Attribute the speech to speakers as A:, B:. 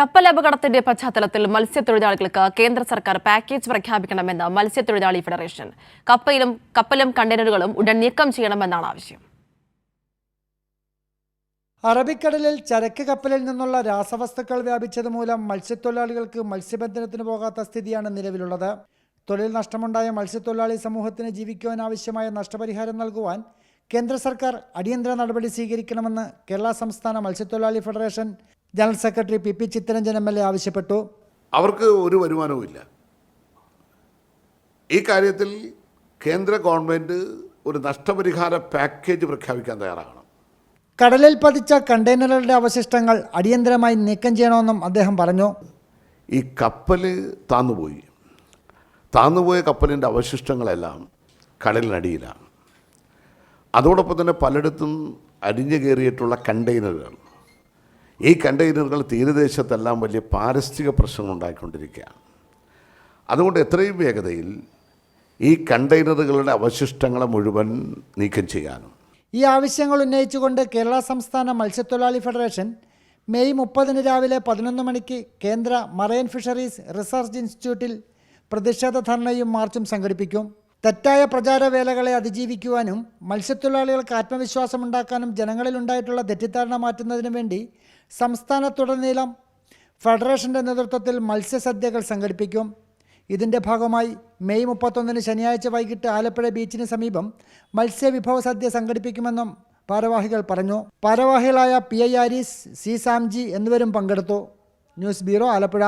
A: കപ്പൽ അപകടത്തിന്റെ പശ്ചാത്തലത്തിൽ മത്സ്യത്തൊഴിലാളികൾക്ക് കേന്ദ്ര സർക്കാർ പാക്കേജ് പ്രഖ്യാപിക്കണമെന്ന് മത്സ്യത്തൊഴിലാളി ഫെഡറേഷൻ. കപ്പലും കണ്ടെയ്നറുകളും ഉടൻ നീക്കം ചെയ്യണമെന്നാണ് ആവശ്യം.
B: അറബിക്കടലിൽ ചരക്ക് കപ്പലിൽ നിന്നുള്ള രാസവസ്തുക്കൾ വ്യാപിച്ചത് മൂലം മത്സ്യത്തൊഴിലാളികൾക്ക് മത്സ്യബന്ധനത്തിന് പോകാത്ത സ്ഥിതിയാണ് നിലവിലുള്ളത്. തൊഴിൽ നഷ്ടമുണ്ടായ മത്സ്യത്തൊഴിലാളി സമൂഹത്തിന് ജീവിക്കുവാൻ ആവശ്യമായ നഷ്ടപരിഹാരം നൽകുവാൻ കേന്ദ്ര സർക്കാർ അടിയന്തര നടപടി സ്വീകരിക്കണമെന്ന് കേരള സംസ്ഥാന മത്സ്യത്തൊഴിലാളി federation general secretary P Chittaranjan MLA ആവശ്യപ്പെട്ടു.
C: അവർക്ക് ഒരു വരുമാനവുമില്ല. ഈ കാര്യത്തിൽ കേന്ദ്ര ഗവൺമെൻറ് ഒരു നഷ്ടപരിഹാര പാക്കേജ് പ്രഖ്യാപിക്കാൻ തയ്യാറാകണം.
B: കടലിൽ പതിച്ച കണ്ടെയ്നറുകളുടെ അവശിഷ്ടങ്ങൾ അടിയന്തരമായി നീക്കം ചെയ്യണമെന്നും അദ്ദേഹം പറഞ്ഞു.
C: ഈ കപ്പൽ താന്നുപോയ കപ്പലിൻ്റെ അവശിഷ്ടങ്ങളെല്ലാം കടലിനടിയിലാണ്. അതോടൊപ്പം തന്നെ പലയിടത്തും അരിഞ്ഞു കയറിയിട്ടുള്ള കണ്ടെയ്നറുകൾ, ഈ കണ്ടെയ്നറുകൾ തീരദേശത്തെല്ലാം വലിയ പാരിസ്ഥിതിക പ്രശ്നങ്ങൾ ഉണ്ടായിക്കൊണ്ടിരിക്കുകയാണ്. അതുകൊണ്ട് എത്രയും വേഗതയിൽ ഈ കണ്ടെയ്നറുകളുടെ അവശിഷ്ടങ്ങളെ മുഴുവൻ നീക്കം ചെയ്യാനും.
B: ഈ ആവശ്യങ്ങൾ ഉന്നയിച്ചുകൊണ്ട് കേരള സംസ്ഥാന മത്സ്യത്തൊഴിലാളി ഫെഡറേഷൻ മെയ് 30 രാവിലെ 11 മണിക്ക് കേന്ദ്ര മറൈൻ ഫിഷറീസ് റിസർച്ച് ഇൻസ്റ്റിറ്റ്യൂട്ടിൽ പ്രതിഷേധ ധർണയും മാർച്ചും സംഘടിപ്പിക്കും. തെറ്റായ പ്രചാരവേലകളെ അതിജീവിക്കുവാനും മത്സ്യത്തൊഴിലാളികൾക്ക് ആത്മവിശ്വാസമുണ്ടാക്കാനും ജനങ്ങളിലുണ്ടായിട്ടുള്ള തെറ്റിദ്ധാരണ മാറ്റുന്നതിനു വേണ്ടി സംസ്ഥാനത്തുടനീളം ഫെഡറേഷൻ്റെ നേതൃത്വത്തിൽ മത്സ്യസദ്യകൾ സംഘടിപ്പിക്കും. ഇതിൻ്റെ ഭാഗമായി മെയ് 31 ശനിയാഴ്ച വൈകിട്ട് ആലപ്പുഴ ബീച്ചിന് സമീപം മത്സ്യവിഭവ സദ്യ സംഘടിപ്പിക്കുമെന്നും ഭാരവാഹികൾ പറഞ്ഞു. ഭാരവാഹികളായ PI ആരീസ്, C സാംജി എന്നിവരും പങ്കെടുത്തു. News bureau, Alappuzha.